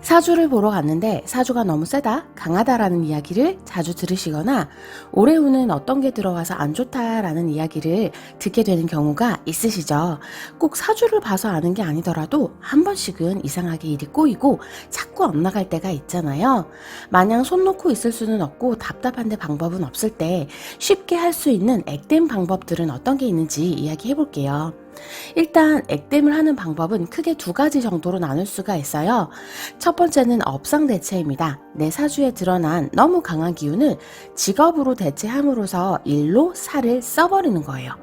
사주를 보러 갔는데 사주가 너무 세다, 강하다라는 이야기를 자주 들으시거나 올해 운은 어떤 게 들어와서 안 좋다라는 이야기를 듣게 되는 경우가 있으시죠. 꼭 사주를 봐서 아는 게 아니더라도 한 번씩은 이상하게 일이 꼬이고 자꾸 엇나갈 때가 있잖아요. 마냥 손 놓고 있을 수는 없고 답답한데 방법은 없을 때 쉽게 할 수 있는 액땜 방법들은 어떤 게 있는지 이야기해 볼게요. 일단 액땜을 하는 방법은 크게 두 가지 정도로 나눌 수가 있어요. 첫 번째는 업상 대체입니다. 내 사주에 드러난 너무 강한 기운을 직업으로 대체함으로써 일로 살을 써버리는 거예요.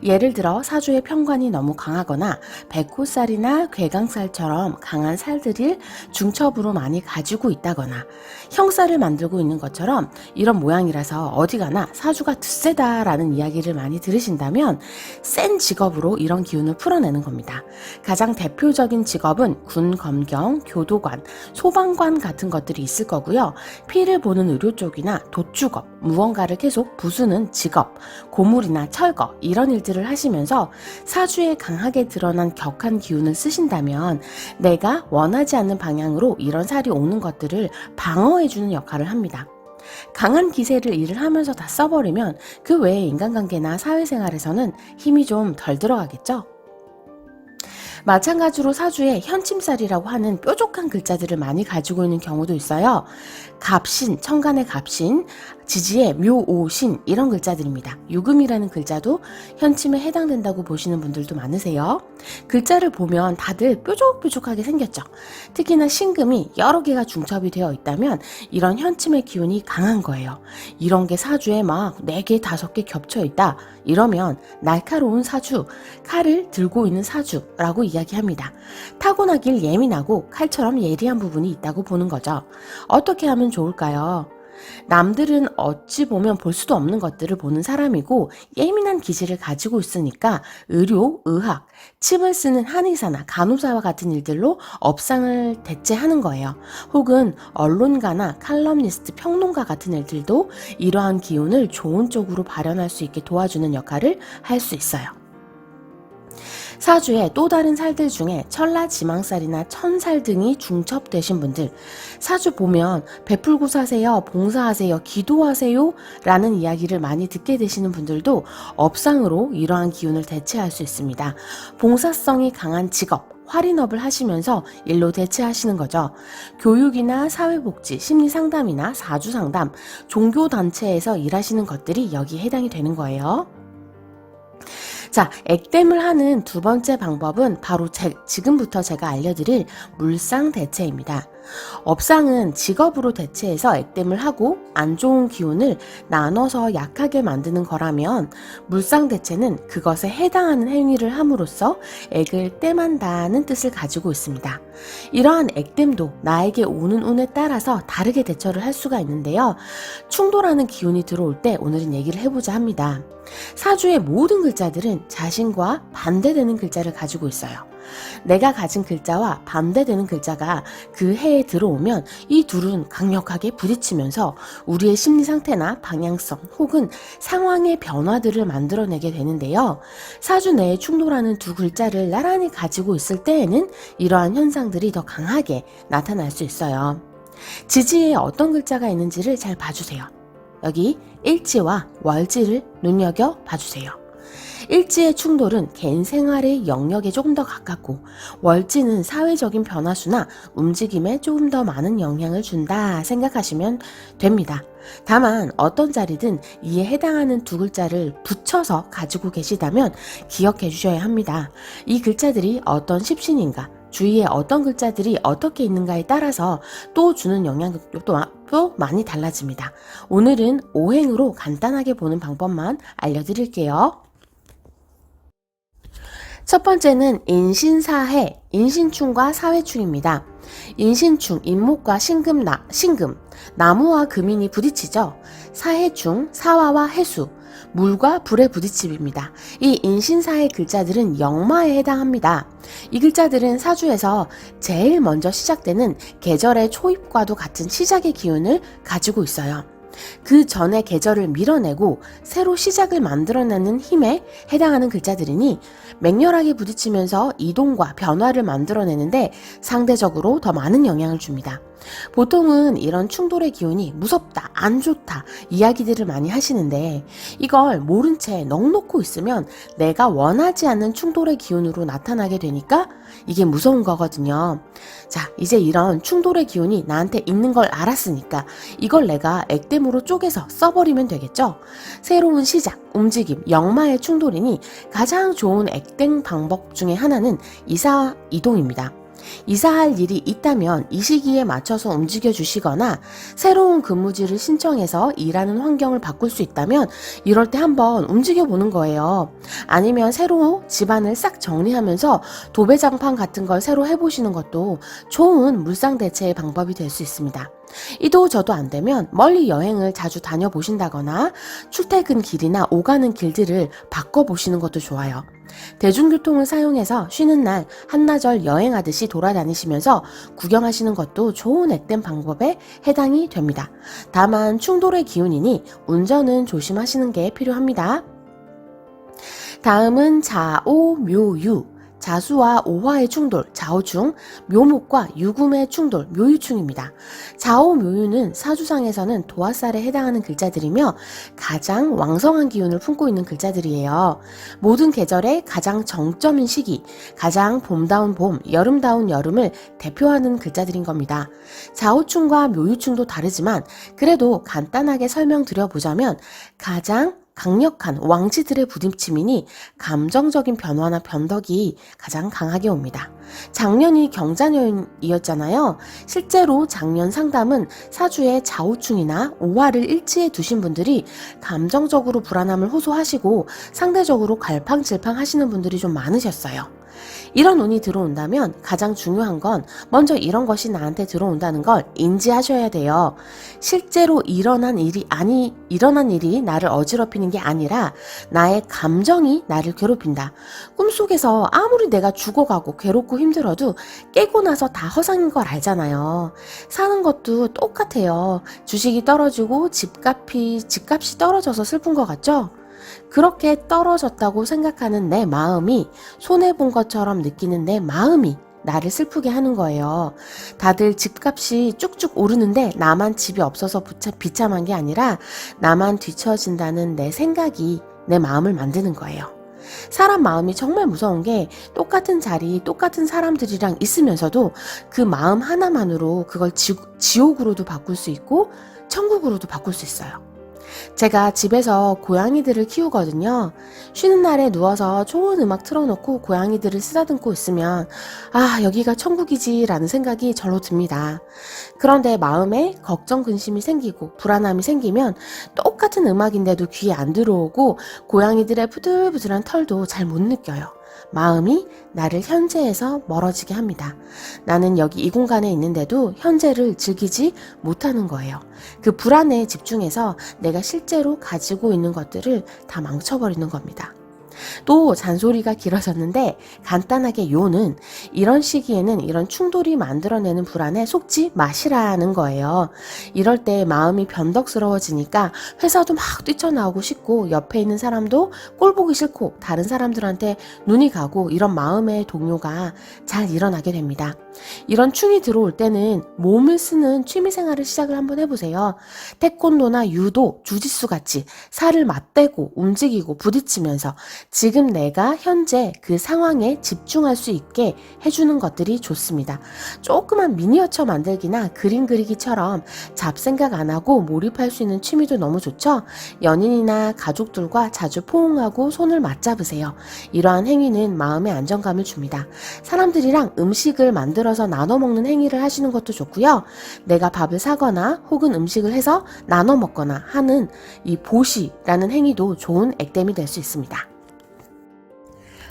예를 들어 사주의 편관이 너무 강하거나 백호살이나 괴강살처럼 강한 살들을 중첩으로 많이 가지고 있다거나 형살을 만들고 있는 것처럼 이런 모양이라서 어디 가나 사주가 드세다라는 이야기를 많이 들으신다면 센 직업으로 이런 기운을 풀어내는 겁니다. 가장 대표적인 직업은 군, 검경, 교도관, 소방관 같은 것들이 있을 거고요. 피를 보는 의료 쪽이나 도축업, 무언가를 계속 부수는 직업, 고물이나 철거 이런 일들을 하시면서 사주에 강하게 드러난 격한 기운을 쓰신다면 내가 원하지 않는 방향으로 이런 살이 오는 것들을 방어해주는 역할을 합니다. 강한 기세를 일을 하면서 다 써버리면 그 외에 인간관계나 사회생활에서는 힘이 좀 덜 들어가겠죠? 마찬가지로 사주에 현침살이라고 하는 뾰족한 글자들을 많이 가지고 있는 경우도 있어요. 갑신, 천간의 갑신, 지지의 묘오신 이런 글자들입니다. 유금이라는 글자도 현침에 해당된다고 보시는 분들도 많으세요. 글자를 보면 다들 뾰족뾰족하게 생겼죠. 특히나 신금이 여러 개가 중첩이 되어 있다면 이런 현침의 기운이 강한 거예요. 이런 게 사주에 막 4개, 5개 겹쳐 있다. 이러면 날카로운 사주, 칼을 들고 있는 사주라고 이야기합니다. 타고나길 예민하고 칼처럼 예리한 부분이 있다고 보는 거죠. 어떻게 하면 좋을까요? 남들은 어찌 보면 볼 수도 없는 것들을 보는 사람이고 예민한 기질을 가지고 있으니까 의료, 의학, 침을 쓰는 한의사나 간호사와 같은 일들로 업상을 대체하는 거예요. 혹은 언론가나 칼럼니스트, 평론가 같은 일들도 이러한 기운을 좋은 쪽으로 발현할 수 있게 도와주는 역할을 할 수 있어요. 사주에 또 다른 살들 중에 천라 지망살이나 천살 등이 중첩되신 분들, 사주 보면 베풀고 사세요, 봉사하세요, 기도하세요 라는 이야기를 많이 듣게 되시는 분들도 업상으로 이러한 기운을 대체할 수 있습니다. 봉사성이 강한 직업, 활인업을 하시면서 일로 대체하시는 거죠. 교육이나 사회복지, 심리상담이나 사주상담, 종교단체에서 일하시는 것들이 여기에 해당이 되는 거예요. 자, 액땜을 하는 두 번째 방법은 바로 지금부터 제가 알려드릴 물상 대체입니다. 업상은 직업으로 대체해서 액땜을 하고 안 좋은 기운을 나눠서 약하게 만드는 거라면 물상 대체는 그것에 해당하는 행위를 함으로써 액을 땜한다는 뜻을 가지고 있습니다. 이러한 액땜도 나에게 오는 운에 따라서 다르게 대처를 할 수가 있는데요. 충돌하는 기운이 들어올 때 오늘은 얘기를 해보자 합니다. 사주의 모든 글자들은 자신과 반대되는 글자를 가지고 있어요. 내가 가진 글자와 반대되는 글자가 그 해에 들어오면 이 둘은 강력하게 부딪히면서 우리의 심리 상태나 방향성 혹은 상황의 변화들을 만들어내게 되는데요. 사주 내에 충돌하는 두 글자를 나란히 가지고 있을 때에는 이러한 현상들이 더 강하게 나타날 수 있어요. 지지에 어떤 글자가 있는지를 잘 봐주세요. 여기 일지와 월지를 눈여겨 봐주세요. 일지의 충돌은 개인 생활의 영역에 조금 더 가깝고 월지는 사회적인 변화수나 움직임에 조금 더 많은 영향을 준다 생각하시면 됩니다. 다만 어떤 자리든 이에 해당하는 두 글자를 붙여서 가지고 계시다면 기억해 주셔야 합니다. 이 글자들이 어떤 십신인가, 주위에 어떤 글자들이 어떻게 있는가에 따라서 또 주는 영향력도 많이 달라집니다. 오늘은 오행으로 간단하게 보는 방법만 알려드릴게요. 첫 번째는 인신사해, 인신충과 사회충입니다. 인신충, 인목과 신금, 나무와 금인이 부딪히죠. 사해충, 사화와 해수, 물과 불의 부딪힘입니다. 이 인신사의 글자들은 역마에 해당합니다. 이 글자들은 사주에서 제일 먼저 시작되는 계절의 초입과도 같은 시작의 기운을 가지고 있어요. 그 전의 계절을 밀어내고 새로 시작을 만들어내는 힘에 해당하는 글자들이니 맹렬하게 부딪히면서 이동과 변화를 만들어내는데 상대적으로 더 많은 영향을 줍니다. 보통은 이런 충돌의 기운이 무섭다, 안 좋다 이야기들을 많이 하시는데 이걸 모른 채 넋놓고 있으면 내가 원하지 않는 충돌의 기운으로 나타나게 되니까 이게 무서운 거거든요. 자, 이제 이런 충돌의 기운이 나한테 있는 걸 알았으니까 이걸 내가 액땜으로 쪼개서 써버리면 되겠죠? 새로운 시작, 움직임, 역마의 충돌이니 가장 좋은 액땜 방법 중에 하나는 이사 이동입니다. 이사할 일이 있다면 이 시기에 맞춰서 움직여 주시거나 새로운 근무지를 신청해서 일하는 환경을 바꿀 수 있다면 이럴 때 한번 움직여 보는 거예요. 아니면 새로 집안을 싹 정리하면서 도배장판 같은 걸 새로 해보시는 것도 좋은 물상 대체의 방법이 될 수 있습니다. 이도 저도 안 되면 멀리 여행을 자주 다녀보신다거나 출퇴근 길이나 오가는 길들을 바꿔보시는 것도 좋아요. 대중교통을 사용해서 쉬는 날 한나절 여행하듯이 돌아다니시면서 구경하시는 것도 좋은 액땜 방법에 해당이 됩니다. 다만 충돌의 기운이니 운전은 조심하시는 게 필요합니다. 다음은 자오묘유. 자수와 오화의 충돌, 자오충, 묘목과 유금의 충돌, 묘유충입니다. 자오묘유는 사주상에서는 도화살에 해당하는 글자들이며 가장 왕성한 기운을 품고 있는 글자들이에요. 모든 계절의 가장 정점인 시기, 가장 봄다운 봄, 여름다운 여름을 대표하는 글자들인 겁니다. 자오충과 묘유충도 다르지만 그래도 간단하게 설명드려보자면 가장 강력한 왕지들의 부딪힘이니 감정적인 변화나 변덕이 가장 강하게 옵니다. 작년이 경자년이었잖아요. 실제로 작년 상담은 사주의 자오충이나 오화를 일지에 두신 분들이 감정적으로 불안함을 호소하시고 상대적으로 갈팡질팡 하시는 분들이 좀 많으셨어요. 이런 운이 들어온다면 가장 중요한 건 먼저 이런 것이 나한테 들어온다는 걸 인지하셔야 돼요. 실제로 일어난 일이 나를 어지럽히는 게 아니라 나의 감정이 나를 괴롭힌다. 꿈속에서 아무리 내가 죽어가고 괴롭고 힘들어도 깨고 나서 다 허상인 걸 알잖아요. 사는 것도 똑같아요. 주식이 떨어지고 집값이 떨어져서 슬픈 것 같죠? 그렇게 떨어졌다고 생각하는 내 마음이 손해본 것처럼 느끼는 내 마음이 나를 슬프게 하는 거예요. 다들 집값이 쭉쭉 오르는데 나만 집이 없어서 비참한 게 아니라 나만 뒤처진다는 내 생각이 내 마음을 만드는 거예요. 사람 마음이 정말 무서운 게 똑같은 자리, 똑같은 사람들이랑 있으면서도 그 마음 하나만으로 그걸 지옥으로도 바꿀 수 있고 천국으로도 바꿀 수 있어요. 제가 집에서 고양이들을 키우거든요. 쉬는 날에 누워서 좋은 음악 틀어놓고 고양이들을 쓰다듬고 있으면 아, 여기가 천국이지 라는 생각이 절로 듭니다. 그런데 마음에 걱정, 근심이 생기고 불안함이 생기면 똑같은 음악인데도 귀에 안 들어오고 고양이들의 부들부들한 털도 잘 못 느껴요. 마음이 나를 현재에서 멀어지게 합니다. 나는 여기 이 공간에 있는데도 현재를 즐기지 못하는 거예요. 그 불안에 집중해서 내가 실제로 가지고 있는 것들을 다 망쳐버리는 겁니다. 또 잔소리가 길어졌는데 간단하게 요는 이런 시기에는 이런 충돌이 만들어내는 불안에 속지 마시라는 거예요. 이럴 때 마음이 변덕스러워지니까 회사도 막 뛰쳐나오고 싶고 옆에 있는 사람도 꼴 보기 싫고 다른 사람들한테 눈이 가고 이런 마음의 동요가 잘 일어나게 됩니다. 이런 충이 들어올 때는 몸을 쓰는 취미생활을 시작을 한번 해보세요. 태권도나 유도, 주짓수 같이 살을 맞대고 움직이고 부딪히면서 지금 내가 현재 그 상황에 집중할 수 있게 해주는 것들이 좋습니다. 조그만 미니어처 만들기나 그림 그리기처럼 잡생각 안 하고 몰입할 수 있는 취미도 너무 좋죠? 연인이나 가족들과 자주 포옹하고 손을 맞잡으세요. 이러한 행위는 마음의 안정감을 줍니다. 사람들이랑 음식을 만들어서 나눠 먹는 행위를 하시는 것도 좋고요. 내가 밥을 사거나 혹은 음식을 해서 나눠 먹거나 하는 이 보시라는 행위도 좋은 액땜이 될 수 있습니다.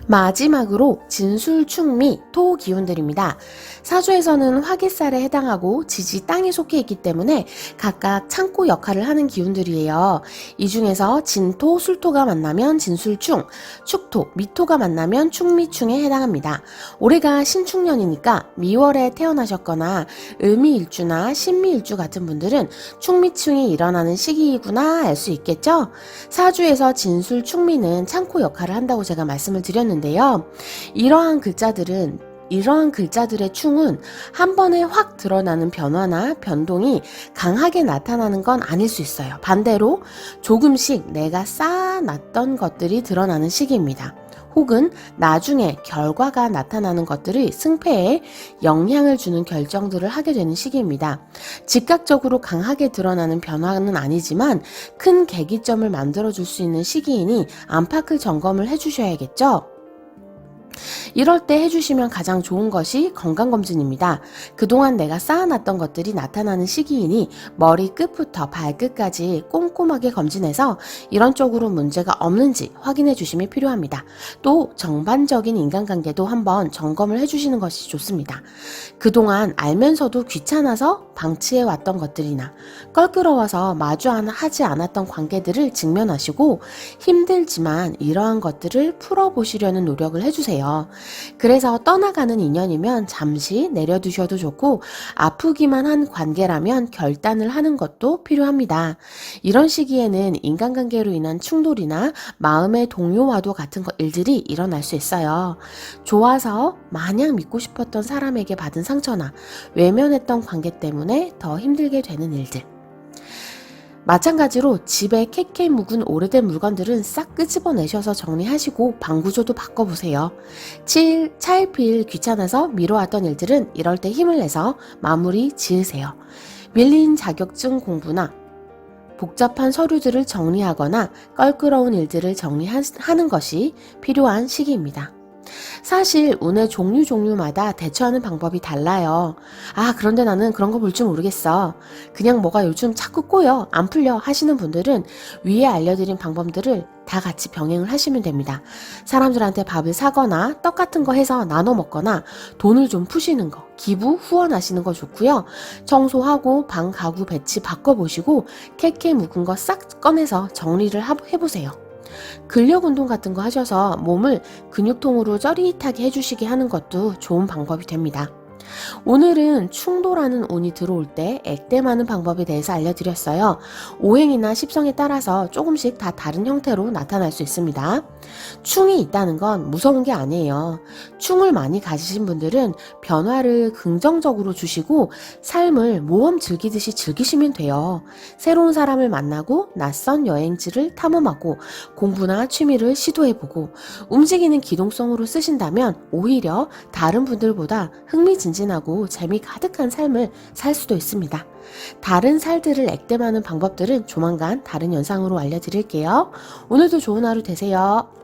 마지막으로 진술, 충미, 토 기운들입니다. 사주에서는 화기살에 해당하고 지지 땅에 속해 있기 때문에 각각 창고 역할을 하는 기운들이에요. 이 중에서 진토, 술토가 만나면 진술충, 축토, 미토가 만나면 충미충에 해당합니다. 올해가 신축년이니까 미월에 태어나셨거나 을미일주나 신미일주 같은 분들은 충미충이 일어나는 시기이구나 알 수 있겠죠? 사주에서 진술, 충미는 창고 역할을 한다고 제가 말씀을 드렸는데요. 이러한 글자들의 충은 한 번에 확 드러나는 변화나 변동이 강하게 나타나는 건 아닐 수 있어요. 반대로 조금씩 내가 쌓아놨던 것들이 드러나는 시기입니다. 혹은 나중에 결과가 나타나는 것들이 승패에 영향을 주는 결정들을 하게 되는 시기입니다. 즉각적으로 강하게 드러나는 변화는 아니지만 큰 계기점을 만들어줄 수 있는 시기이니 안팎을 점검을 해주셔야겠죠? 이럴 때 해주시면 가장 좋은 것이 건강검진입니다. 그동안 내가 쌓아놨던 것들이 나타나는 시기이니 머리 끝부터 발끝까지 꼼꼼하게 검진해서 이런 쪽으로 문제가 없는지 확인해 주심이 필요합니다. 또 정반적인 인간관계도 한번 점검을 해주시는 것이 좋습니다. 그동안 알면서도 귀찮아서 방치해왔던 것들이나 껄끄러워서 마주하지 않았던 관계들을 직면하시고 힘들지만 이러한 것들을 풀어보시려는 노력을 해주세요. 그래서 떠나가는 인연이면 잠시 내려두셔도 좋고 아프기만 한 관계라면 결단을 하는 것도 필요합니다. 이런 시기에는 인간관계로 인한 충돌이나 마음의 동요와도 같은 일들이 일어날 수 있어요. 좋아서 마냥 믿고 싶었던 사람에게 받은 상처나 외면했던 관계 때문에 더 힘들게 되는 일들. 마찬가지로 집에 캐캐 묵은 오래된 물건들은 싹 끄집어내셔서 정리하시고 방 구조도 바꿔보세요. 차일피일 귀찮아서 미뤄왔던 일들은 이럴 때 힘을 내서 마무리 지으세요. 밀린 자격증 공부나 복잡한 서류들을 정리하거나 껄끄러운 일들을 정리하는 것이 필요한 시기입니다. 사실 운의 종류마다 대처하는 방법이 달라요. 그런데 나는 그런 거 볼 줄 모르겠어. 그냥 뭐가 요즘 자꾸 꼬여 안 풀려 하시는 분들은 위에 알려드린 방법들을 다 같이 병행을 하시면 됩니다. 사람들한테 밥을 사거나 떡 같은 거 해서 나눠 먹거나 돈을 좀 푸시는 거, 기부, 후원하시는 거 좋고요. 청소하고 방 가구 배치 바꿔보시고 캐캐 묵은 거 싹 꺼내서 정리를 해보세요. 근력 운동 같은 거 하셔서 몸을 근육통으로 쩌릿하게 해주시게 하는 것도 좋은 방법이 됩니다. 오늘은 충돌하는 운이 들어올 때 액땜하는 방법에 대해서 알려드렸어요. 오행이나 십성에 따라서 조금씩 다 다른 형태로 나타날 수 있습니다. 충이 있다는 건 무서운 게 아니에요. 충을 많이 가지신 분들은 변화를 긍정적으로 주시고 삶을 모험 즐기듯이 즐기시면 돼요. 새로운 사람을 만나고 낯선 여행지를 탐험하고 공부나 취미를 시도해보고 움직이는 기동성으로 쓰신다면 오히려 다른 분들보다 흥미진진하고 재미 가득한 삶을 살 수도 있습니다. 다른 살들을 액땜하는 방법들은 조만간 다른 영상으로 알려드릴게요. 오늘도 좋은 하루 되세요.